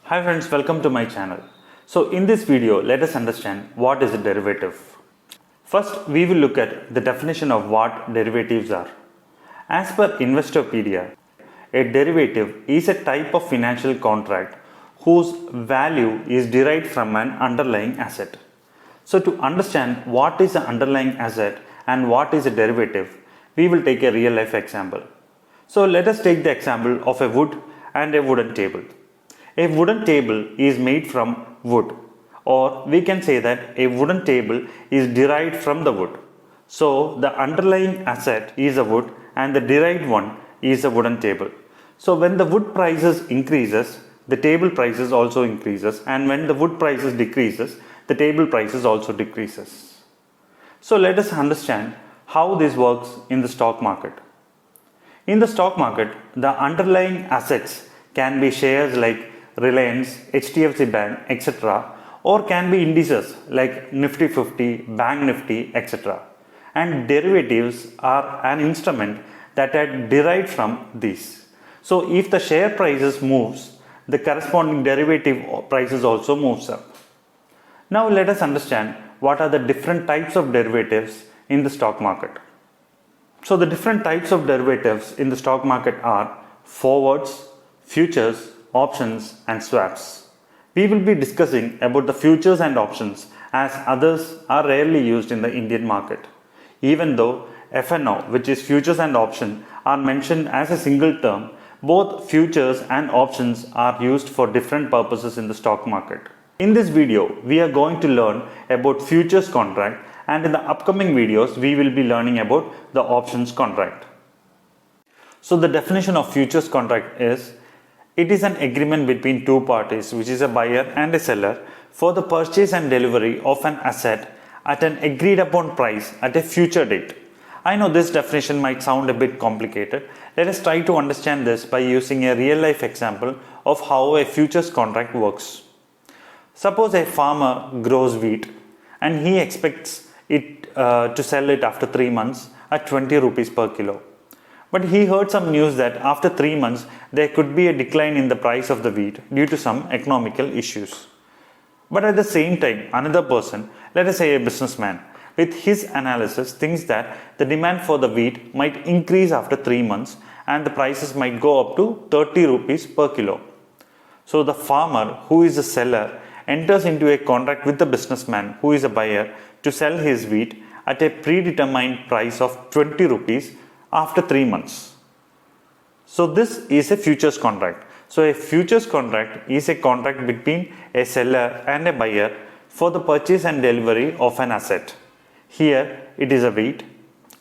Hi friends, welcome to my channel. So in this video, let us understand what is a derivative. First, we will look at the definition of what derivatives are. As per Investopedia, a derivative is a type of financial contract whose value is derived from an underlying asset. So to understand what is an underlying asset and what is a derivative, we will take a real life example. So let us take the example of a wood and a wooden table. A wooden table is made from wood, or we can say that a wooden table is derived from the wood. So the underlying asset is a wood and the derived one is a wooden table. So when the wood prices increases, the table prices also increases, and when the wood prices decreases, the table prices also decreases. So let us understand how this works in the stock market. In the stock market, the underlying assets can be shares like Reliance, HDFC Bank, etc., or can be indices like Nifty 50, Bank Nifty, etc. And derivatives are an instrument that are derived from these. So if the share prices moves, the corresponding derivative prices also moves up. Now let us understand what are the different types of derivatives in the stock market. So the different types of derivatives in the stock market are forwards, futures, options and swaps. We will be discussing about the futures and options as others are rarely used in the Indian market. Even though FNO, which is futures and option, are mentioned as a single term, both futures and options are used for different purposes in the stock market. In this video, we are going to learn about futures contract, and in the upcoming videos, we will be learning about the options contract. So the definition of futures contract is, it is an agreement between two parties, which is a buyer and a seller, for the purchase and delivery of an asset at an agreed upon price at a future date. I know this definition might sound a bit complicated. Let us try to understand this by using a real life example of how a futures contract works. Suppose a farmer grows wheat and he expects it to sell it after 3 months at 20 rupees per kilo. But he heard some news that after 3 months there could be a decline in the price of the wheat due to some economical issues. But at the same time, another person, let us say a businessman, with his analysis thinks that the demand for the wheat might increase after 3 months and the prices might go up to 30 rupees per kilo. So the farmer, who is a seller, enters into a contract with the businessman, who is a buyer, to sell his wheat at a predetermined price of 20 rupees after 3 months. So this is a futures contract. So a futures contract is a contract between a seller and a buyer for the purchase and delivery of an asset. Here it is a wheat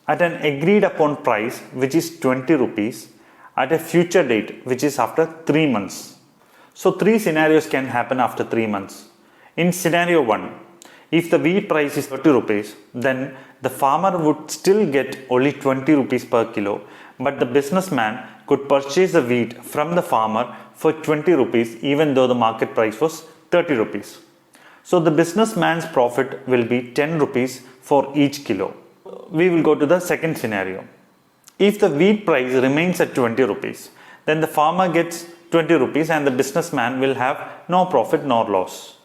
at an agreed upon price, which is 20 rupees, at a future date, which is after 3 months. So 3 scenarios can happen after 3 months. In scenario 1, if the wheat price is 30 rupees, then the farmer would still get only 20 rupees per kilo, but the businessman could purchase the wheat from the farmer for 20 rupees even though the market price was 30 rupees. So the businessman's profit will be 10 rupees for each kilo. We will go to the second scenario. If the wheat price remains at 20 rupees, then the farmer gets 20 rupees and the businessman will have no profit nor loss.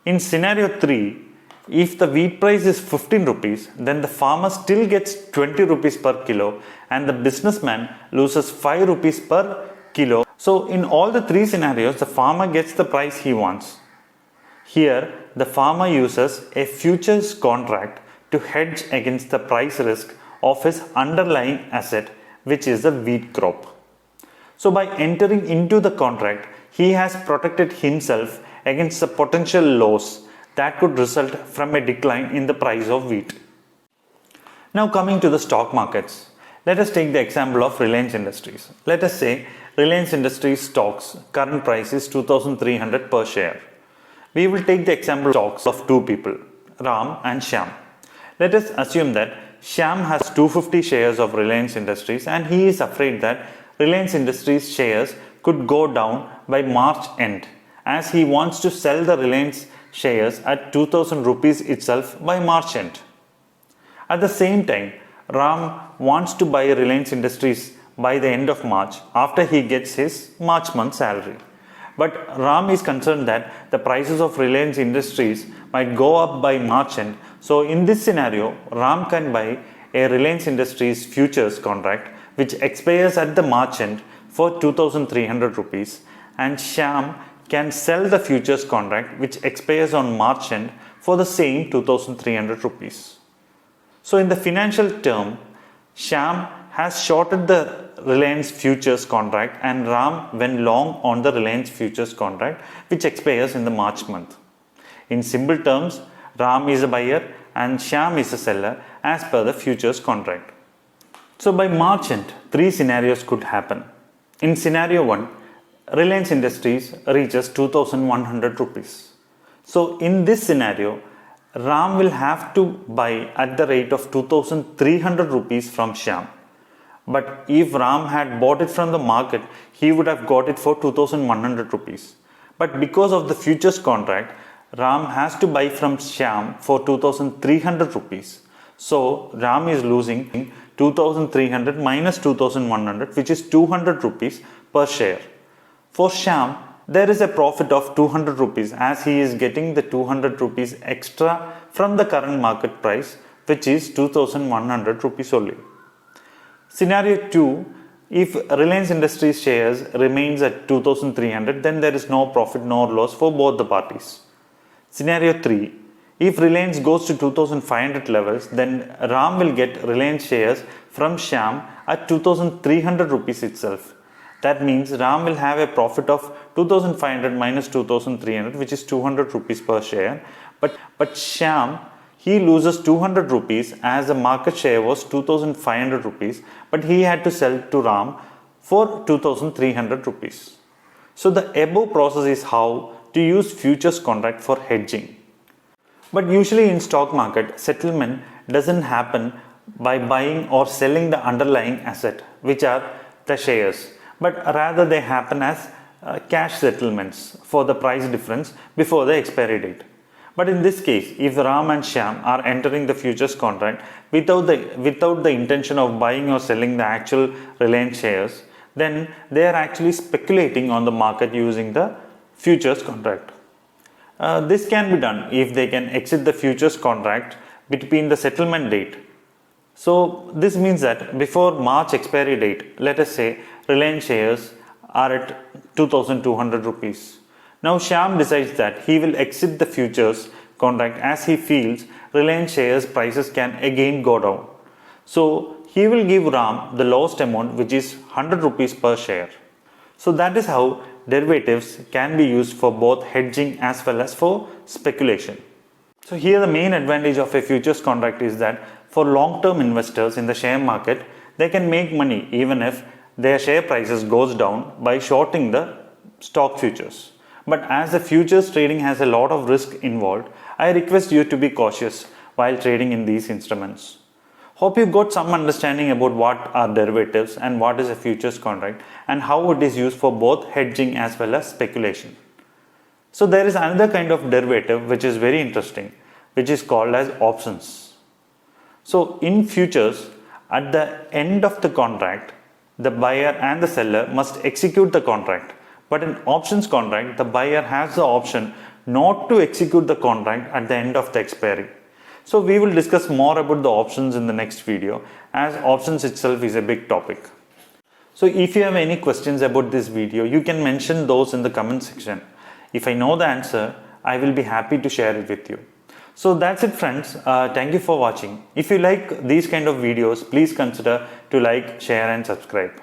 In scenario 3, if the wheat price is 15 rupees, then the farmer still gets 20 rupees per kilo and the businessman loses 5 rupees per kilo. So in all the 3 scenarios, the farmer gets the price he wants. Here, the farmer uses a futures contract to hedge against the price risk of his underlying asset, which is the wheat crop. So by entering into the contract, he has protected himself against the potential loss that could result from a decline in the price of wheat. Now coming to the stock markets, let us take the example of Reliance Industries. Let us say Reliance Industries stocks current price is 2300 per share. We will take the example of stocks of 2 people, Ram and Shyam. Let us assume that Shyam has 250 shares of Reliance Industries and he is afraid that Reliance Industries shares could go down by March end, as he wants to sell the Reliance shares at 2000 rupees itself by March end. At the same time, Ram wants to buy Reliance Industries by the end of March after he gets his March month salary. But Ram is concerned that the prices of Reliance Industries might go up by March end. So in this scenario, Ram can buy a Reliance Industries futures contract which expires at the March end for 2300 rupees, and Shyam can sell the futures contract which expires on March end for the same 2300 rupees. So in the financial term, Shyam has shorted the Reliance futures contract and Ram went long on the Reliance futures contract which expires in the March month. In simple terms, Ram is a buyer and Shyam is a seller as per the futures contract. So by March end, three scenarios could happen. In scenario 1, Reliance Industries reaches 2100 rupees. So in this scenario, Ram will have to buy at the rate of 2300 rupees from Shyam. But if Ram had bought it from the market, he would have got it for 2100 rupees. But because of the futures contract, Ram has to buy from Shyam for 2300 rupees. So Ram is losing 2300 minus 2100, which is 200 rupees per share. For Shyam, there is a profit of 200 rupees as he is getting the 200 rupees extra from the current market price, which is 2100 rupees only. Scenario 2, if Reliance Industries shares remains at 2300, then there is no profit nor loss for both the parties. Scenario 3, if Reliance goes to 2500 levels, then Ram will get Reliance shares from Shyam at 2300 rupees itself. That means Ram will have a profit of 2500 minus 2300, which is 200 rupees per share. But Shyam, he loses 200 rupees as the market share was 2500 rupees, but he had to sell to Ram for 2300 rupees. So the above process is how to use futures contract for hedging. But usually in stock market, settlement doesn't happen by buying or selling the underlying asset, which are the shares, but rather they happen as cash settlements for the price difference before the expiry date. But in this case, if Ram and Shyam are entering the futures contract without the intention of buying or selling the actual Reliance shares, then they are actually speculating on the market using the futures contract. This can be done if they can exit the futures contract between the settlement date. So this means that before March expiry date, let us say Reliance shares are at 2200 rupees. Now Shyam decides that he will exit the futures contract as he feels Reliance shares prices can again go down. So he will give Ram the lowest amount, which is 100 rupees per share. So that is how derivatives can be used for both hedging as well as for speculation. So here the main advantage of a futures contract is that for long-term investors in the share market, they can make money even if their share prices goes down by shorting the stock futures. But as the futures trading has a lot of risk involved, I request you to be cautious while trading in these instruments. Hope you got some understanding about what are derivatives and what is a futures contract and how it is used for both hedging as well as speculation. So there is another kind of derivative which is very interesting, which is called as options. So in futures, at the end of the contract, the buyer and the seller must execute the contract. But in options contract, the buyer has the option not to execute the contract at the end of the expiry. So we will discuss more about the options in the next video, as options itself is a big topic. So if you have any questions about this video, you can mention those in the comment section. If I know the answer, I will be happy to share it with you. So that's it friends. Thank you for watching. If you like these kind of videos, please consider to like, share and subscribe.